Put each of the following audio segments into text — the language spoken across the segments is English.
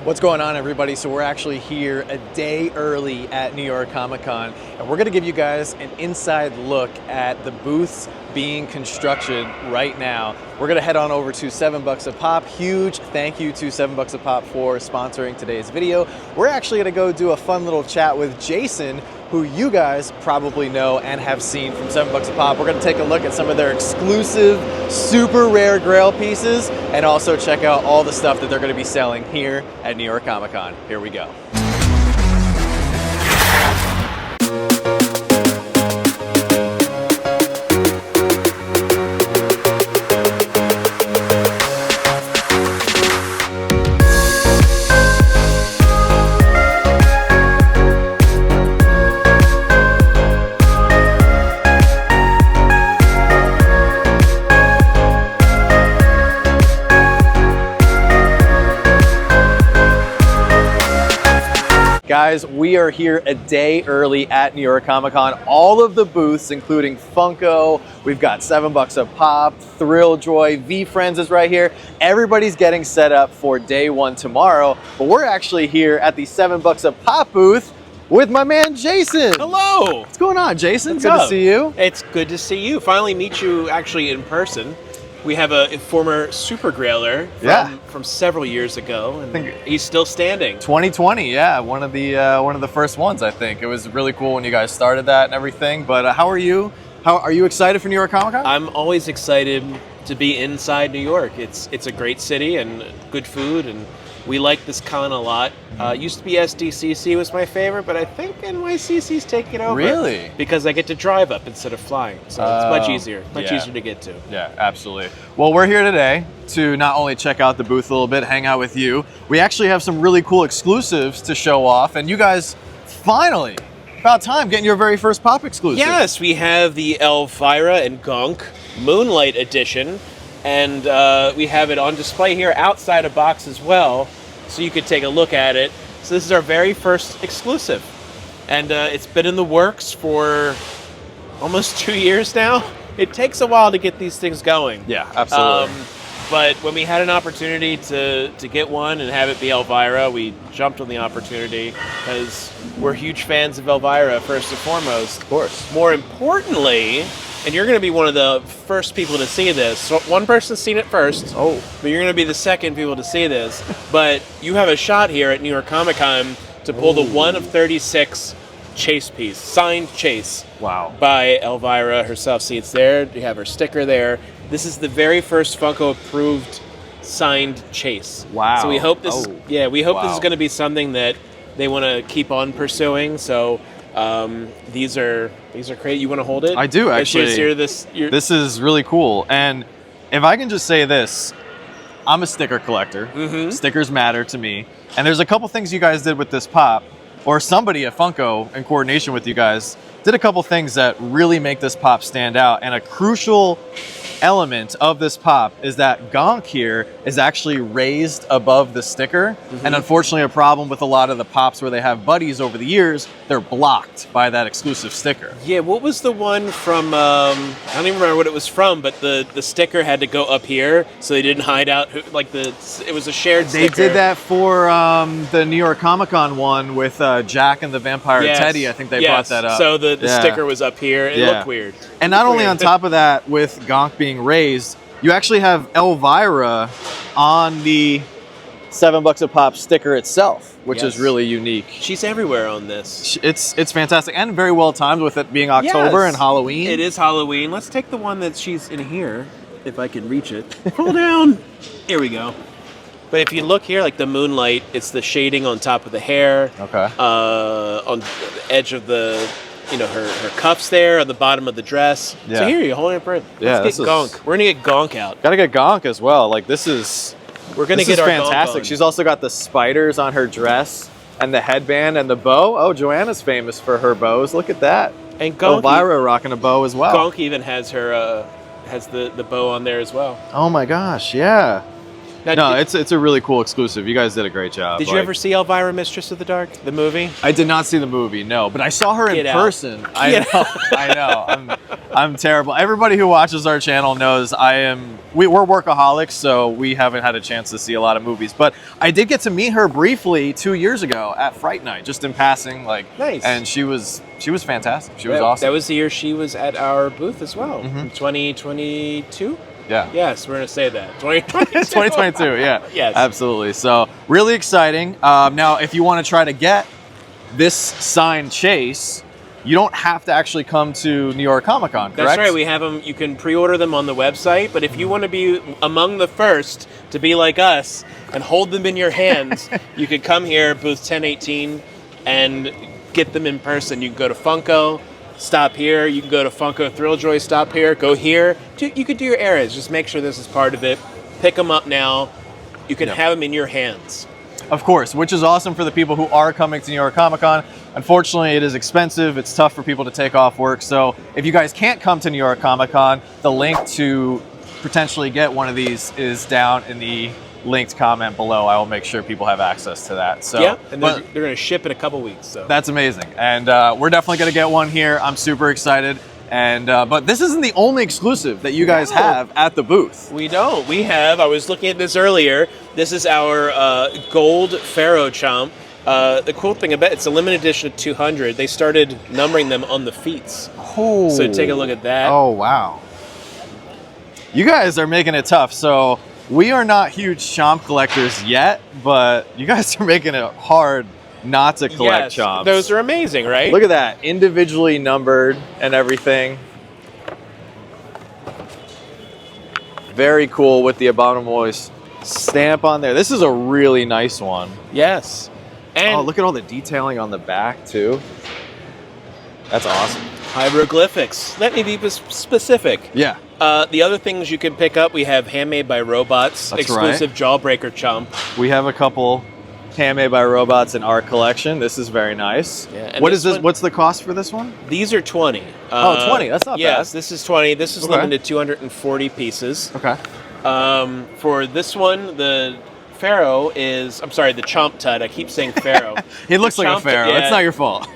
What's going on, everybody? So we're actually here a day early at New York Comic Con, and we're going to give you guys an inside look at the booths being constructed right now. We're going to head on over to $7 a pop. Huge thank you to $7 a pop for sponsoring today's video. We're actually going to go do a fun little chat with Jason, who you guys probably know and have seen from $7 a pop. We're going to take a look at some of their exclusive, super rare Grail pieces, and also check out all the stuff that they're going to be selling here at New York Comic Con. Here we go. Guys, we are here a day early at New York Comic Con. All of the booths, including Funko, we've got $7 a pop, Thrill Joy, V-Friends is right here. Everybody's getting set up for day one tomorrow, but we're actually here at the $7 a pop booth with my man Jason. Hello. What's going on, Jason? What's Good up? to see you. It's good to see you. Finally meet you actually in person. We have a former Super Grailer from several years ago, and he's still standing. 2020, yeah, one of the first ones, I think. It was really cool when you guys started that and everything. But how are you? How are you excited for New York Comic Con? I'm always excited to be inside New York. It's a great city and good food, and we like this con a lot. Used to be SDCC was my favorite, but I think NYCC's taking over. Really? Because I get to drive up instead of flying, so it's much easier to get to. Yeah, absolutely. Well, we're here today to not only check out the booth a little bit, hang out with you. We actually have some really cool exclusives to show off, and you guys finally, about time, getting your very first pop exclusive. Yes, we have the Elvira and Gonk Moonlight Edition. And we have it on display here outside a box as well, so you could take a look at it. So this is our very first exclusive. And it's been in the works for almost 2 years now. It takes a while to get these things going. Yeah, absolutely. But when we had an opportunity to get one and have it be Elvira, we jumped on the opportunity because we're huge fans of Elvira, first and foremost. Of course. More importantly, and you're going to be one of the first people to see this. So one person's seen it first. Oh. But you're going to be the second people to see this. But you have a shot here at New York Comic Con to pull the 1 of 36 chase piece, signed chase. Wow. By Elvira herself. See, it's there. You have her sticker there. This is the very first Funko approved signed chase. Wow. So we hope this. We hope this is Wow. going to be something that they want to keep on pursuing. So. These are great. You want to hold it? I do, actually. This is really cool. And if I can just say this, I'm a sticker collector. Mm-hmm. Stickers matter to me. And there's a couple things you guys did with this pop, or somebody at Funko in coordination with you guys did a couple things that really make this pop stand out. And a crucial element of this pop is that Gonk here is actually raised above the sticker. Mm-hmm. And unfortunately, a problem with a lot of the pops where they have buddies over the years, they're blocked by that exclusive sticker. Yeah, what was the one from, I don't even remember what it was from, but the sticker had to go up here so they didn't hide out, it was a shared sticker. They did that for the New York Comic Con one with Jack and the Vampire Teddy. I think they brought that up. So the sticker was up here. It looked weird. And not only on top of that, with Gonk being raised, you actually have Elvira on the $7 a pop sticker itself, which is really unique. She's everywhere on this. It's fantastic and very well timed with it being October and Halloween. It is Halloween. Let's take the one that she's in here, if I can reach it. Pull down. Here we go. But if you look here, like the moonlight, it's the shading on top of the hair. Okay. On the edge of the, her cuffs there, on the bottom of the dress. Yeah. So here, you're holding it for it. Let's get Gonk. We're going to get Gonk out. Gotta get Gonk as well. Like, we're going to get our fantastic. She's also got the spiders on her dress and the headband and the bow. Oh, Joanna's famous for her bows. Look at that. And Gonk, Elvira rocking a bow as well. Gonk even has her, has the bow on there as well. Oh my gosh, yeah. Now, No, it's a really cool exclusive. You guys did a great job. Did you ever see Elvira, Mistress of the Dark, the movie? I did not see the movie, no, but I saw her in person. I know. I'm terrible. Everybody who watches our channel knows we're workaholics, so we haven't had a chance to see a lot of movies. But I did get to meet her briefly 2 years ago at Fright Night, just in passing. Nice. And she was fantastic. She was awesome. That was the year she was at our booth as well. 2022. Yeah. Yes, we're gonna say that. 2022. 2022, yeah. Yes. Absolutely. So really exciting. Now, if you want to try to get this signed chase, you don't have to actually come to New York Comic Con, correct? That's right. We have them. You can pre-order them on the website. But if you want to be among the first to be like us and hold them in your hands, you could come here, booth 1018, and get them in person. You can go to Funko. Stop here. You can go to Funko Thrilljoy. Stop here. Go here. You could do your errands. Just make sure this is part of it. Pick them up now. You can have them in your hands. Of course, which is awesome for the people who are coming to New York Comic Con. Unfortunately, it is expensive. It's tough for people to take off work. So if you guys can't come to New York Comic Con, the link to potentially get one of these is down in the linked comment below. I will make sure people have access to that. So yeah, and they're going to ship in a couple weeks. So that's amazing, and we're definitely going to get one here. I'm super excited. And but this isn't the only exclusive that you guys have at the booth. We don't. We have. I was looking at this earlier. This is our gold Pharaoh Chomp. The cool thing about it's a limited edition of 200. They started numbering them on the feet. Oh. So take a look at that. Oh wow! You guys are making it tough. So we are not huge Chomp collectors yet, but you guys are making it hard not to collect Chomps. Those are amazing, right? Look at that, individually numbered and everything. Very cool with the Abominable stamp on there. This is a really nice one. Yes. And oh, look at all the detailing on the back too. That's awesome. Hieroglyphics. Let me be specific. Yeah. The other things you can pick up, we have Handmade by Robots, That's exclusive right. Jawbreaker Chomp. We have a couple handmade by robots in our collection. This is very nice. Yeah, what is this? What's the cost for this one? These are 20. Oh, 20. That's not bad. Yes, this is 20. This is Okay. limited to 240 pieces. Okay. For this one, the Pharaoh is, I'm sorry, the Chomp Tut. I keep saying Pharaoh. He looks like a Pharaoh. Yeah, it's not your fault.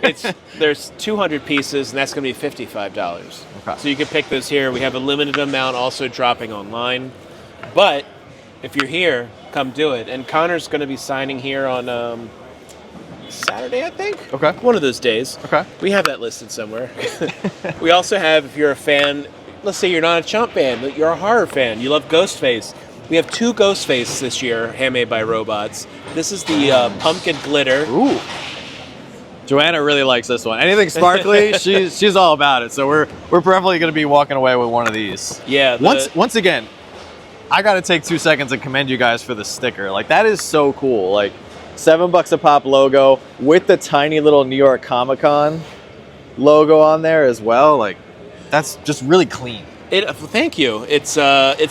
There's 200 pieces, and that's going to be $55. Okay. So you can pick those here. We have a limited amount also dropping online. But if you're here, come do it. And Connor's going to be signing here on Saturday, I think. Okay. One of those days. Okay. We have that listed somewhere. We also have, if you're a fan, let's say you're not a Chomp fan, but you're a horror fan, you love Ghostface. We have 2 Ghostface this year, handmade by robots. This is the pumpkin glitter. Ooh. Joanna really likes this one. Anything sparkly, she's all about it. So we're probably going to be walking away with one of these. Yeah. Once again, I got to take 2 seconds and commend you guys for the sticker. Like, that is so cool. Like, $7 a pop logo with the tiny little New York Comic Con logo on there as well. Like, that's just really clean. Thank you. It's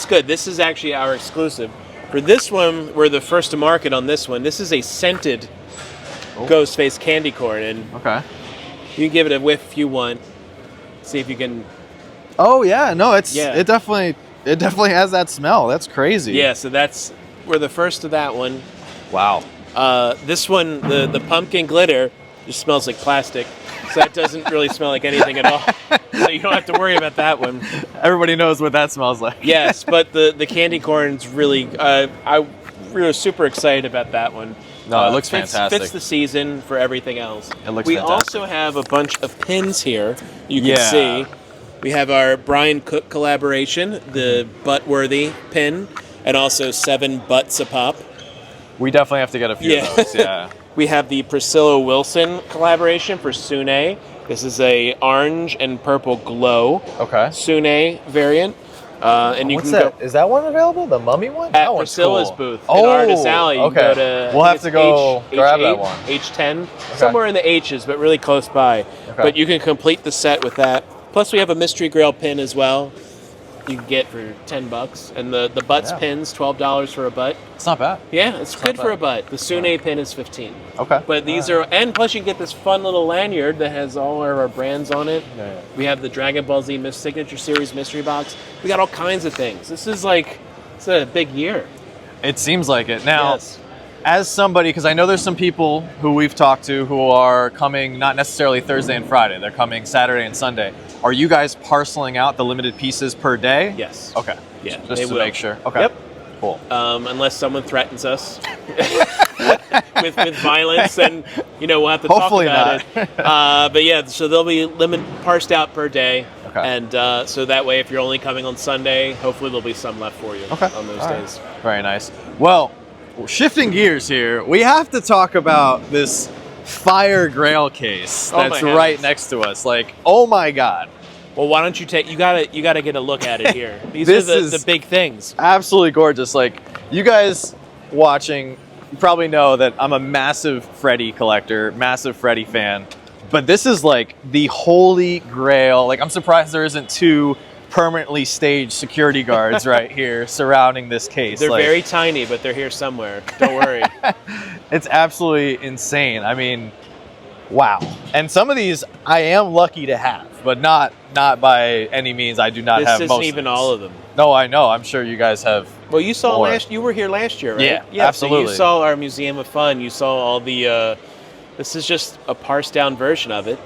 good. This is actually our exclusive. For this one, we're the first to market on this one. This is a scented Ghostface candy corn, and okay, you can give it a whiff if you want. See if you can. Oh yeah, no, it definitely has that smell. That's crazy. Yeah, so we're the first to that one. Wow. This one, the pumpkin glitter, just smells like plastic, so that doesn't really smell like anything at all. So you don't have to worry about that one. Everybody knows what that smells like. Yes, but the candy corn's really. We're super excited about that one. No, it looks fantastic. Fits the season for everything else. It looks we fantastic. also have a bunch of pins here. You can see. We have our Brian Cook collaboration, the Buttworthy pin, and also 7 butts a pop. We definitely have to get a few of those. Yeah. We have the Priscilla Wilson collaboration for Sune. This is a orange and purple glow. Okay. Sune variant. And you What's can that? Is that one available? The mummy one? at That one's Priscilla's cool. booth in Artist Alley. You Okay. can go to, We'll have to go grab that H8, one. H10, somewhere in the H's, but really close by. Okay. But you can complete the set with that. Plus, we have a mystery grail pin as well. You can get for $10, and the butts pins $12 for a butt. It's not bad. Yeah, it's good for a butt. The Sune pin is $15. Okay. But these are, and plus you get this fun little lanyard that has all of our brands on it. Yeah. We have the Dragon Ball Z Signature Series mystery box. We got all kinds of things. This is like, it's a big year. It seems like it. Now, Yes. as somebody, because I know there's some people who we've talked to who are coming not necessarily Thursday and Friday, they're coming Saturday and Sunday. Are you guys parceling out the limited pieces per day? Yes. Okay. Yeah, Just they to will. make sure. Okay. Yep. Cool. Unless someone threatens us with violence, then we'll have to Hopefully talk about it. But yeah, so they'll be parsed out per day, Okay. and so that way, if you're only coming on Sunday, hopefully there'll be some left for you on those All days. right. Very nice. Well, shifting gears here, we have to talk about this fire grail case Oh my that's heavens. right next to us. Like, oh my God. Well, why don't you take? You gotta get a look at it here. These This are is- the big things. Absolutely gorgeous. Like, you guys watching, you probably know that I'm a massive Freddy collector, massive Freddy fan. But this is like the holy grail. Like, I'm surprised there isn't 2 permanently staged security guards right here surrounding this case. They're Like, very tiny, but they're here somewhere. Don't worry. it's absolutely insane. I mean, wow. And some of these I am lucky to have, but not by any means. I do not This have isn't most even of these. all of them. No, I know. I'm sure you guys have. Well, you saw More. You were here last year, right? Yeah, absolutely. So you saw our Museum of Fun. You saw all the. This is just a parsed down version of it.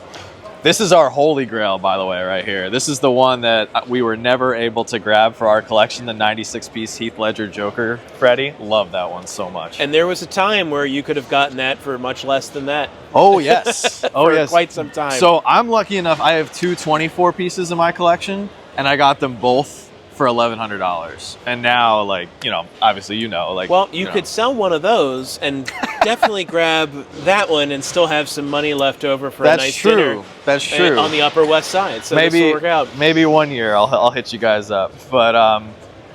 This is our holy grail, by the way, right here. This is the one that we were never able to grab for our collection, the 96-piece Heath Ledger Joker Freddy. Love that one so much. And there was a time where you could have gotten that for much less than that. Oh, yes. Oh, For yes. quite some time. So I'm lucky enough, I have 2 24 pieces in my collection, and I got them both for $1,100. And now, like, obviously, like... Well, you could sell one of those and definitely grab that one and still have some money left over for That's a nice true. dinner. That's true. On the Upper West Side. So this maybe will work out. maybe one year I'll hit you guys up. But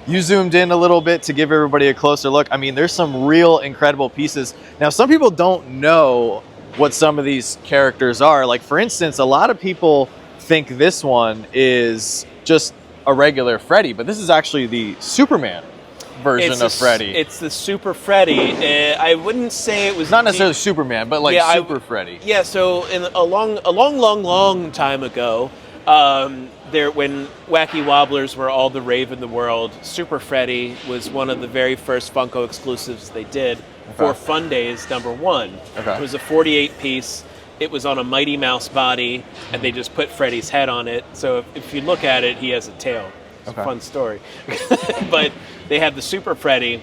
you zoomed in a little bit to give everybody a closer look. I mean, there's some real incredible pieces. Now, some people don't know what some of these characters are. Like, for instance, a lot of people think this one is just a regular Freddy, but this is actually the Superman version of Freddy. It's the Super Freddy. I wouldn't say it was Not necessarily Superman, but like Super Freddy. Yeah, so in a long time ago, when Wacky Wobblers were all the rave in the world, Super Freddy was one of the very first Funko exclusives they did for Fun Days #1. Okay. It was a 48-piece. It was on a Mighty Mouse body, and they just put Freddy's head on it. So if you look at it, he has a tail. It's a fun story. But they had the Super Freddy,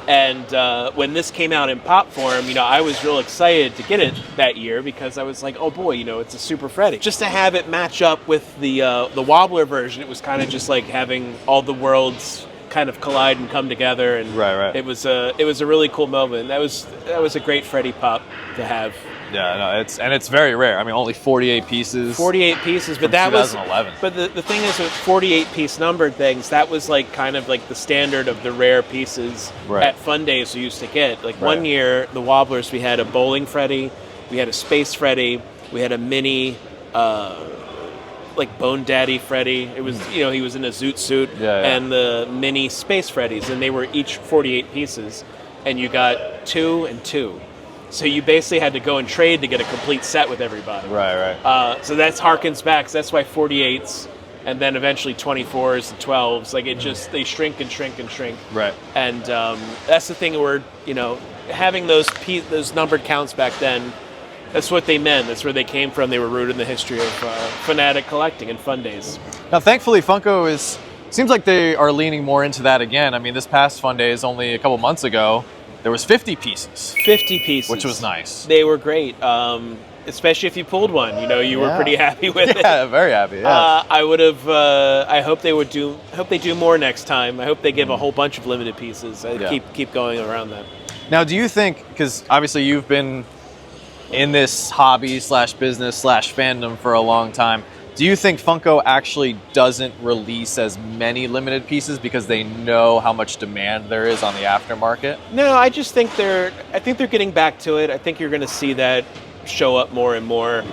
and when this came out in pop form, I was real excited to get it that year because I was like, oh boy, it's a Super Freddy. Just to have it match up with the Wobbler version, it was kind of just like having all the worlds kind of collide and come together, and Right. it was a really cool moment. That was a great Freddy pop to have. Yeah, no, it's very rare. I mean, only 48 pieces. 48 pieces, but From that 2011. was. But the thing is, with 48-piece numbered things, that was like kind of like the standard of the rare pieces at Fun Days we used to get. Like one year, the Wobblers, we had a bowling Freddy, we had a space Freddy, we had a mini, like Bone Daddy Freddy. It was he was in a zoot suit, and the mini space Freddys, and they were each 48 pieces, and you got 2 and 2. So you basically had to go and trade to get a complete set with everybody. Right. So that's harkens back. So that's why 48s, and then eventually 24s and 12s. Like they shrink and shrink and shrink. Right. And that's the thing where having those numbered counts back then. That's what they meant. That's where they came from. They were rooted in the history of fanatic collecting and Fun Days. Now, thankfully, Funko seems like they are leaning more into that again. I mean, this past Fun Days, only a couple months ago, there was 50 pieces. 50 pieces. Which was nice. They were great. Especially if you pulled one. You were pretty happy with it. Yeah, very happy. Yeah. I would have. I hope they would do. Hope they do more next time. I hope they give a whole bunch of limited pieces. Keep going around that. Now, do you think, because obviously you've been in this hobby / business / fandom for a long time, do you think Funko actually doesn't release as many limited pieces because they know how much demand there is on the aftermarket? No, I just think they're getting back to it. I think you're going to see that show up more and more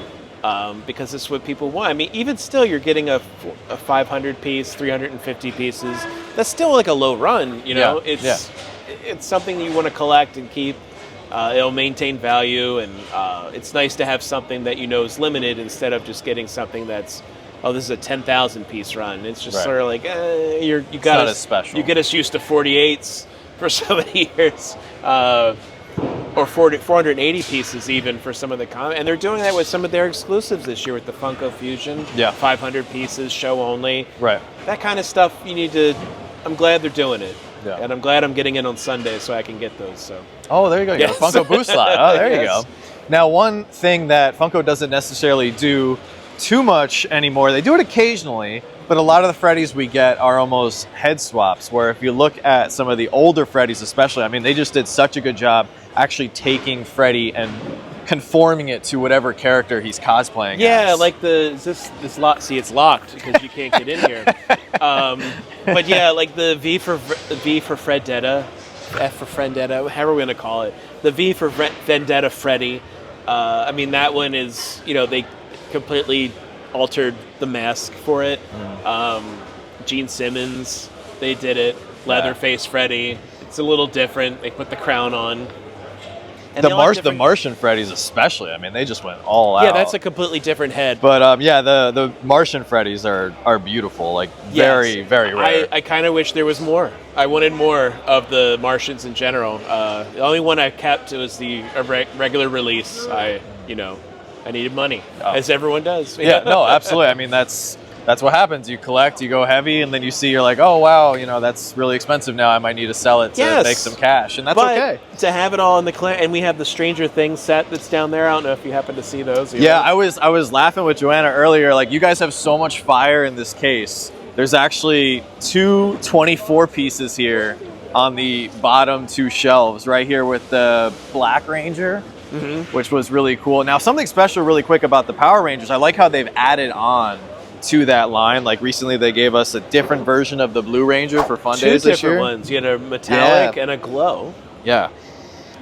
because it's what people want. I mean, even still, you're getting a 500 piece, 350 pieces. That's still like a low run. It's something you want to collect and keep. It'll maintain value, and it's nice to have something that is limited instead of just getting something that's, this is a 10,000 piece run. It's just sort of like you got not us as special. You get us used to 48s, for so many years. Or 480 pieces even for some of the and they're doing that with some of their exclusives this year with the Funko Fusion. Yeah. 500 pieces, show only. Right. That kind of stuff you need to. I'm glad they're doing it. Yeah. And I'm glad I'm getting in on Sunday so I can get those. So. Oh, there you go. You got a Funko booth slot. Oh, there you go. Now, one thing that Funko doesn't necessarily do too much anymore, they do it occasionally, but a lot of the Freddys we get are almost head swaps, where if you look at some of the older Freddys especially, I mean, they just did such a good job actually taking Freddy and conforming it to whatever character he's cosplaying as. Like this lock. See, it's locked because you can't get in here. But yeah, like the V for Fredetta, F for Vendetta, however we're gonna call it. The V for Vendetta Freddy. I mean, that one is, they completely altered the mask for it. Gene Simmons, they did it. Leatherface Freddy. It's a little different. They put the crown on. And the Martian Freddys especially, I mean, they just went all out. Yeah, that's a completely different head. But yeah, the Martian Freddys are beautiful, like very, very rare. I kind of wish there was more. I wanted more of the Martians in general. The only one I kept was the regular release. I needed money, as everyone does. Yeah, no, absolutely. I mean, that's what happens. You collect, you go heavy, and then you see, you're like, oh, wow, that's really expensive now. I might need to sell it to make some cash, and that's okay. To have it all in the clan, and we have the Stranger Things set that's down there. I don't know if you happen to see those. Yeah, I was laughing with Joanna earlier. Like, you guys have so much fire in this case. There's actually 2 24 pieces here on the bottom 2 shelves, right here with the Black Ranger. Which was really cool. Now, something special really quick about the Power Rangers, I like how they've added on to that line. Like recently they gave us a different version of the Blue Ranger for Fun Days this year. 2 different ones. You had a metallic and a glow. Yeah.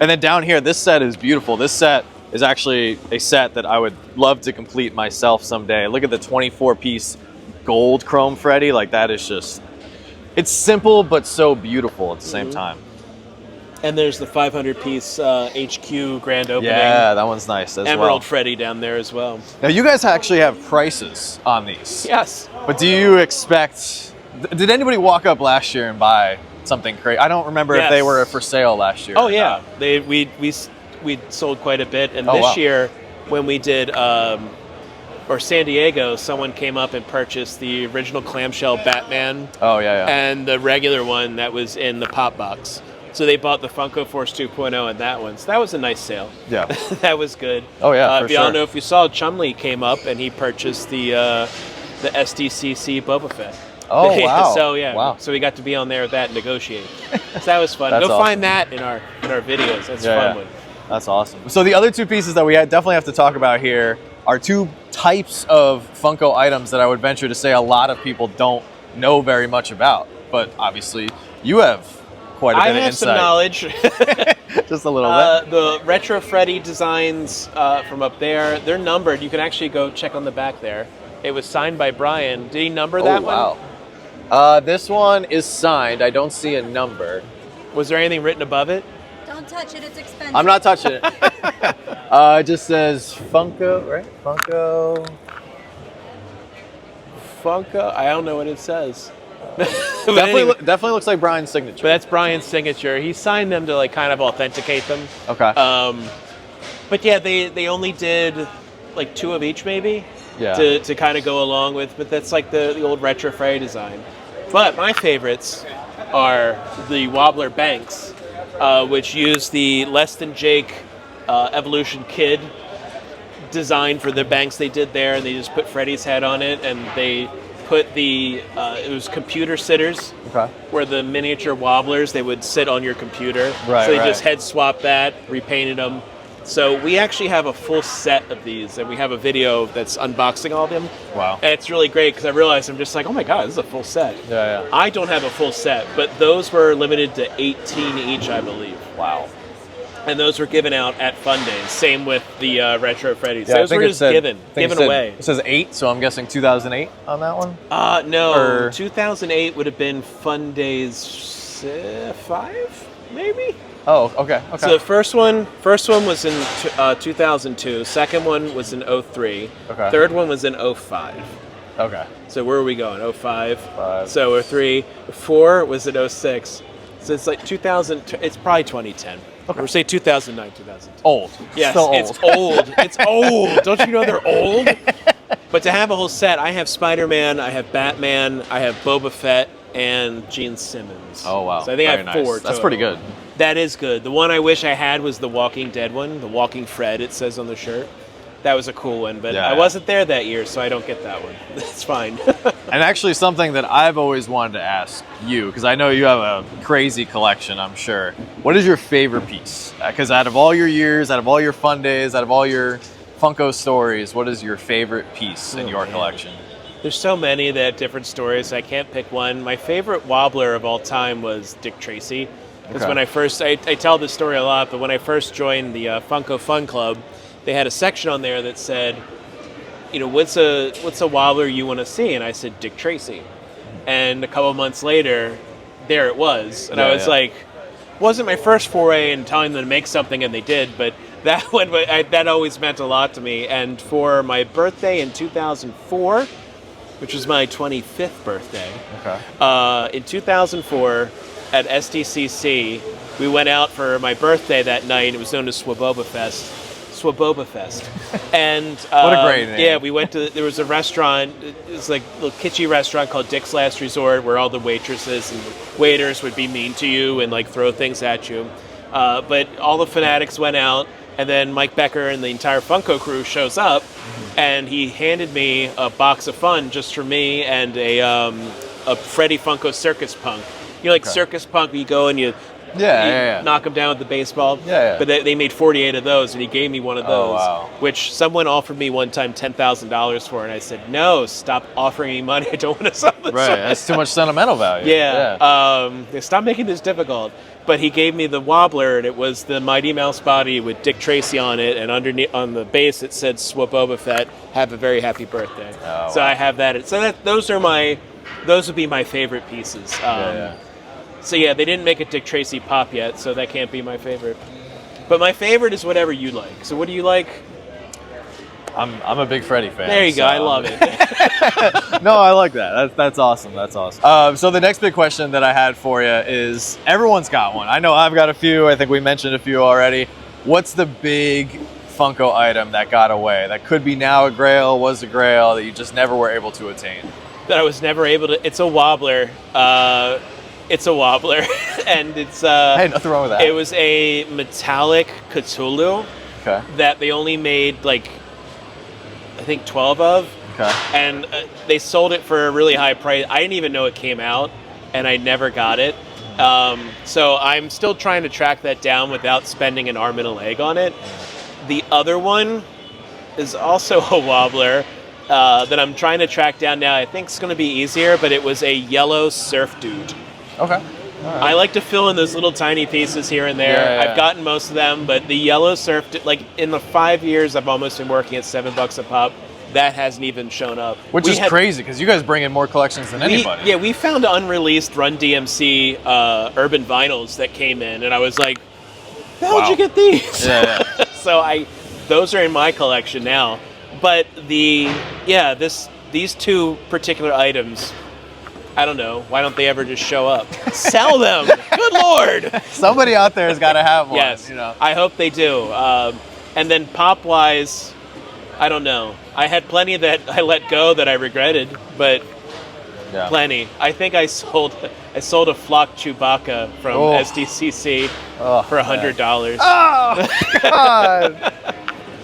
And then down here, this set is beautiful. This set is actually a set that I would love to complete myself someday. Look at the 24-piece gold chrome Freddy. Like, that is just, it's simple but so beautiful at the same time. And there's the 500-piece HQ grand opening. Yeah, that one's nice as Emerald Freddy down there as well. Now, you guys actually have prices on these. Yes. But do you expect... Did anybody walk up last year and buy something crazy? I don't remember if they were for sale last year. Oh, yeah. We sold quite a bit. And this year, when we did... or San Diego, someone came up and purchased the original clamshell Batman. Oh, yeah. And the regular one that was in the pop box. So they bought the Funko Force 2.0 and that one. So that was a nice sale. Yeah. That was good. Oh, yeah, for I sure. don't know if you saw, Chun-Li came up and he purchased the SDCC Boba Fett. Oh, wow. So, yeah. Wow. So we got to be on there with that and negotiate. So that was fun. Go awesome. find that in our videos. That's a fun one. That's awesome. So the other 2 pieces that we definitely have to talk about here are 2 types of Funko items that I would venture to say a lot of people don't know very much about. But obviously, you have quite a bit of insight. I have some knowledge. Just a little bit. The Retro Freddy designs from up there, they're numbered. You can actually go check on the back there. It was signed by Brian. Did he number that one? Wow. This one is signed. I don't see a number. Was there anything written above it? Don't touch it, it's expensive. I'm not touching it. It just says Funko, right? Funko. I don't know what it says. Definitely looks like Brian's signature. But that's Brian's signature. He signed them to kind of authenticate them. Okay. But yeah, they only did 2 of each maybe. Yeah. To kind of go along with, but that's like the old Retro Freddy design. But my favorites are the Wobbler Banks, which use the Less Than Jake Evolution Kid design for the banks they did there, and they just put Freddy's head on it, and they put it was computer sitters, where the miniature wobblers, they would sit on your computer. Right, so they just head swapped that, repainted them. So we actually have a full set of these, and we have a video that's unboxing all of them. Wow. And it's really great because I realized I'm just like, oh my god, this is a full set. Yeah. I don't have a full set, but those were limited to 18 each, I believe. Wow. And those were given out at Fun Days. Same with the Retro Freddy's. Yeah, those were just given away. It says 8, so I'm guessing 2008 on that one? No. 2008 would have been Fun Days 5, maybe? Oh, okay. So the first one was in 2002. Second one was in 03. Okay. Third one was in 05. Okay. So where are we going? 05. 5. So 03. 4 was in 06. So it's like 2000. It's probably 2010. Okay. Or say 2009, 2010. Old. Yes, Still old. it's old. It's old. Don't you know they're old? But to have a whole set, I have Spider-Man, I have Batman, I have Boba Fett, and Gene Simmons. Oh, wow. So I think I Very have 4 nice. That's total. pretty good. That is good. The one I wish I had was the Walking Dead one, the Walking Fred, it says on the shirt. That was a cool one, but Yeah. I wasn't there that year, so I don't get that one. That's fine. And actually something that I've always wanted to ask you, because I know you have a crazy collection, I'm sure. What is your favorite piece? Because out of all your years, out of all your fun days, out of all your Funko stories, what is your favorite piece in your collection? There's so many that have different stories. I can't pick one. My favorite wobbler of all time was Dick Tracy. Because Okay. when I first, I tell this story a lot, but when I first joined the Funko Fun Club, they had a section on there that said, you know, what's a wobbler you want to see? And I said, Dick Tracy. And a couple months later, there it was. And Yeah, I was yeah. like, wasn't my first foray in telling them to make something, and they did, but that one, that always meant a lot to me. And for my birthday in 2004, which was my 25th birthday, Okay. in 2004 at SDCC, we went out for my birthday that night. It was known as Swaboba Fest. And What a great name. yeah, we went to, there was a restaurant, it was like a little kitschy restaurant called Dick's Last Resort, where all the waitresses and waiters would be mean to you and like throw things at you. But all the fanatics went out, and then Mike Becker and the entire Funko crew shows up, and he handed me a box of fun just for me and a Freddy Funko Circus Punk. You know, like Circus Punk, you go and you knock them down with the baseball. Yeah. But they made 48 of those, and he gave me one of those, Oh, wow. which someone offered me one time $10,000 for, and I said, no, stop offering me money. I don't want to sell this. Right, that's too much sentimental value. Yeah. Stop making this difficult. But he gave me the wobbler, and it was the Mighty Mouse body with Dick Tracy on it, and underneath on the base it said Swaboba Fett, have a very happy birthday. Oh, so wow. I have that. So those would be my favorite pieces. So yeah, they didn't make a Dick Tracy pop yet, so that can't be my favorite. But my favorite is whatever you like. So what do you like? I'm a big Freddy fan. There you go. I love it. No, I like that. That's awesome. That's awesome. So the next big question that I had for you is, everyone's got one. I know I've got a few. I think we mentioned a few already. What's the big Funko item that got away? That could be now a grail, was a grail, that you just never were able to attain? That I was never able to. It's a wobbler. It's a wobbler, and it's. Hey, nothing wrong with that. It was a metallic Cthulhu that they only made like, I think 12 of. Okay. And they sold it for a really high price. I didn't even know it came out, and I never got it. So I'm still trying to track that down without spending an arm and a leg on it. The other one is also a wobbler that I'm trying to track down now. I think it's going to be easier, but it was a yellow surf dude. Okay. All right. I like to fill in those little tiny pieces here and there. Yeah. I've gotten most of them, but the yellow surf, like in the 5 years I've almost been working at $7 a pop, that hasn't even shown up. Which is crazy, because you guys bring in more collections than anybody. Yeah, we found unreleased Run DMC urban vinyls that came in, and I was like, how'd you get these? So those are in my collection now. But these two particular items, I don't know. Why don't they ever just show up? Sell them. Good Lord. Somebody out there has got to have one. Yes. You know. I hope they do. And then pop-wise, I don't know. I had plenty that I let go that I regretted, but plenty. I think I sold a flock Chewbacca from SDCC for $100. Oh, God.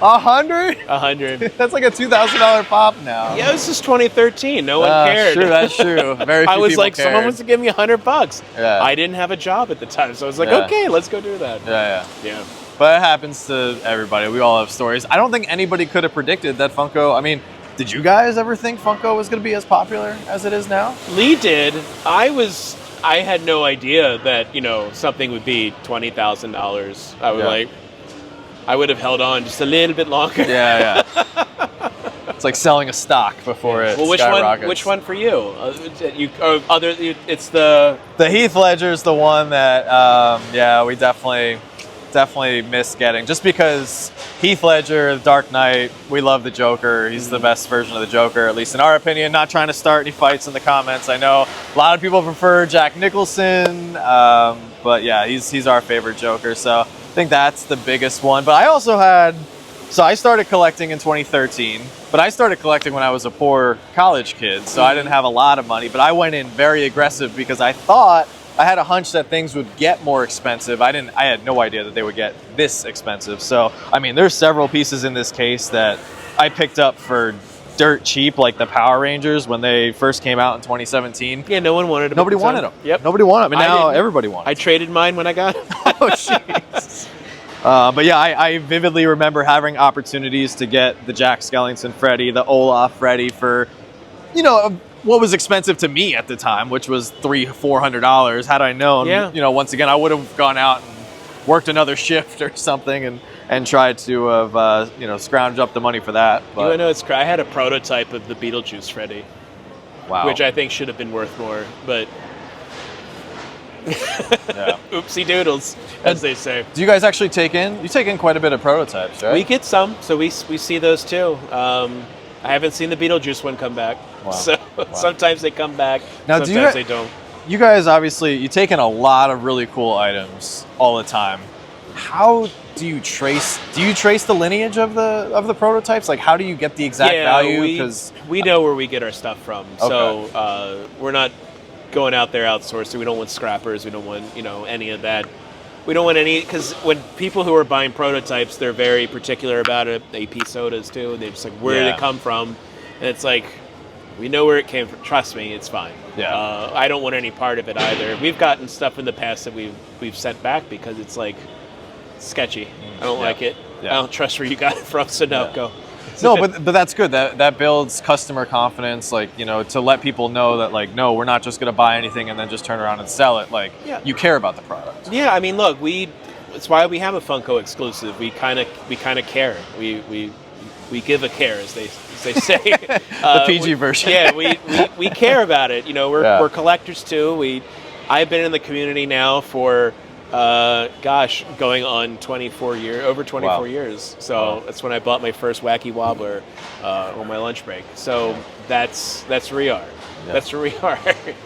100? 100. That's like a $2,000 pop now. Yeah, this is 2013. No one cared. True, that's true. Very few I was people like, cared. someone wants to give me $100. Yeah. I didn't have a job at the time, so I was like, okay, let's go do that. Yeah. But it happens to everybody. We all have stories. I don't think anybody could have predicted that Funko. I mean, did you guys ever think Funko was going to be as popular as it is now? Lee did. I had no idea that, something would be $20,000. I was I would have held on just a little bit longer. Yeah. It's like selling a stock before it skyrockets. Which one for you? It's the Heath Ledger's the one that we definitely miss getting, just because Heath Ledger, The Dark Knight, we love the Joker. He's the best version of the Joker, at least in our opinion. Not trying to start any fights in the comments. I know a lot of people prefer Jack Nicholson. But yeah, he's our favorite Joker. So I think that's the biggest one. But I also had, so I started collecting in 2013, but I started collecting when I was a poor college kid. So I didn't have a lot of money, but I went in very aggressive because I thought, I had a hunch that things would get more expensive. I had no idea that they would get this expensive. So, I mean, there's several pieces in this case that I picked up for dirt cheap, like the Power Rangers when they first came out in 2017. Yeah, no one wanted them. Nobody wanted them. Yep. Nobody wanted them, and now didn't. everybody wants them. I traded mine when I got them. Oh, jeez. But yeah, I vividly remember having opportunities to get the Jack Skellington Freddy, the Olaf Freddy for, you know, what was expensive to me at the time, which was $300-400. Had I known, you know, once again, I would have gone out and worked another shift or something and tried to have, you know, scrounge up the money for that. But You know, it's I had a prototype of the Beetlejuice Freddy, wow, which I think should have been worth more, but yeah. Oopsie doodles, as they say. Do you guys actually take in quite a bit of prototypes, right? We get some, so we see those too. I haven't seen the Beetlejuice one come back. Wow. So sometimes they come back, Now, sometimes they don't. You guys obviously, you take in a lot of really cool items all the time. How do you trace the lineage of the prototypes? Like, how do you get the exact value? Because we know where we get our stuff from. Okay. So we're not going out there outsourcing. We don't want scrappers. We don't want, you know, any of that. We don't want any, because when people who are buying prototypes, they're very particular about it. AP sodas too. They're just like, where did it come from? And it's like, we know where it came from. Trust me, it's fine. Yeah. I don't want any part of it either. We've gotten stuff in the past that we've sent back because it's like sketchy. I don't like it. Yeah. I don't trust where you got it from. So no, go. No, but that's good. That builds customer confidence. Like, you know, to let people know that, like, no, we're not just going to buy anything and then just turn around and sell it. Like, you care about the product. Yeah, I mean, look, it's why we have a Funko exclusive. We kind of care. We give a care, as they say. The PG version. Yeah, we care about it. You know, we're collectors too. I've been in the community now for going on 24 years. So that's when I bought my first wacky wobbler on my lunch break. So that's where we are. Yeah. That's where we are.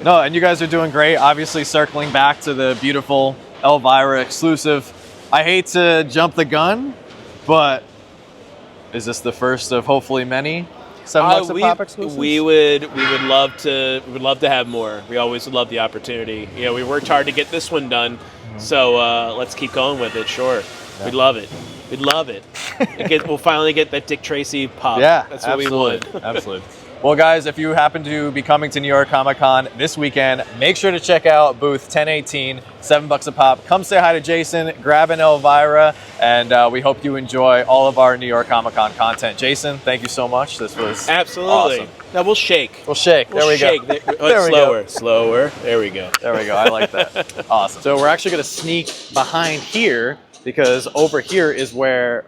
No, and you guys are doing great. Obviously, circling back to the beautiful Elvira exclusive. I hate to jump the gun, but is this the first of hopefully many $7 a pop exclusives? We would love to have more. We always would love the opportunity. You know, we worked hard to get this one done. So let's keep going with it. Sure, yeah. We'd love it. We'll finally get that Dick Tracy pop. Yeah, that's what we want. Absolutely. Well, guys, if you happen to be coming to New York Comic Con this weekend, make sure to check out booth 1018, $7 a pop. Come say hi to Jason, grab an Elvira, and we hope you enjoy all of our New York Comic Con content. Jason, thank you so much. This was absolutely awesome. Now we'll shake. There we go. Slower. There we go. I like that. Awesome. So we're actually going to sneak behind here because over here is where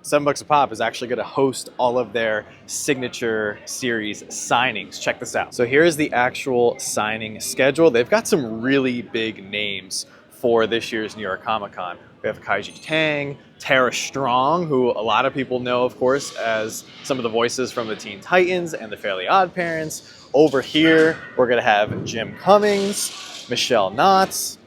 $7 a pop is actually going to host all of their signature series signings. Check this out. So here's the actual signing schedule. They've got some really big names for this year's New York Comic Con. We have Kaiji Tang, Tara Strong, who a lot of people know, of course, as some of the voices from the Teen Titans and the Fairly Odd Parents. Over here, we're going to have Jim Cummings, Michelle Knotts,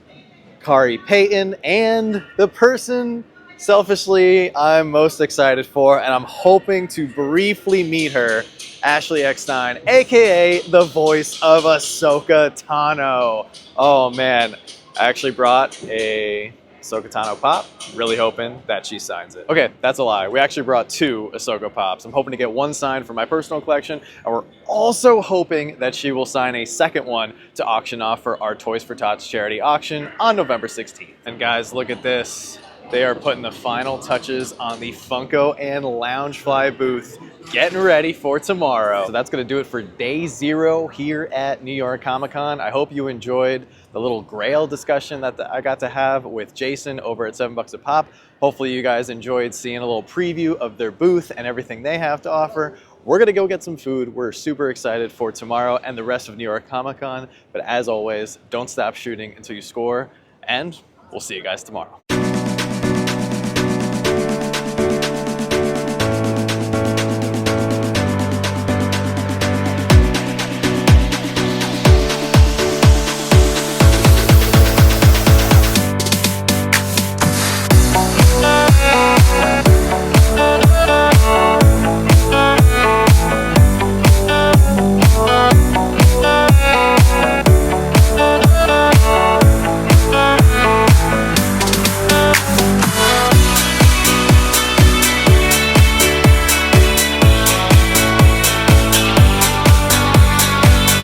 Kari Payton, and the person selfishly I'm most excited for, and I'm hoping to briefly meet her, Ashley Eckstein, aka the voice of Ahsoka Tano. Oh man, I actually brought a Ahsoka Tano pop, really hoping that she signs it. Okay, that's a lie. We actually brought 2 Ahsoka pops. I'm hoping to get one signed for my personal collection, and we're also hoping that she will sign a second one to auction off for our Toys for Tots charity auction on November 16th. And guys, look at this. They are putting the final touches on the Funko and Loungefly booth, getting ready for tomorrow. So that's going to do it for day 0 here at New York Comic Con. I hope you enjoyed the little Grail discussion that I got to have with Jason over at $7 a pop. Hopefully you guys enjoyed seeing a little preview of their booth and everything they have to offer. We're going to go get some food. We're super excited for tomorrow and the rest of New York Comic Con. But as always, don't stop shooting until you score, and we'll see you guys tomorrow.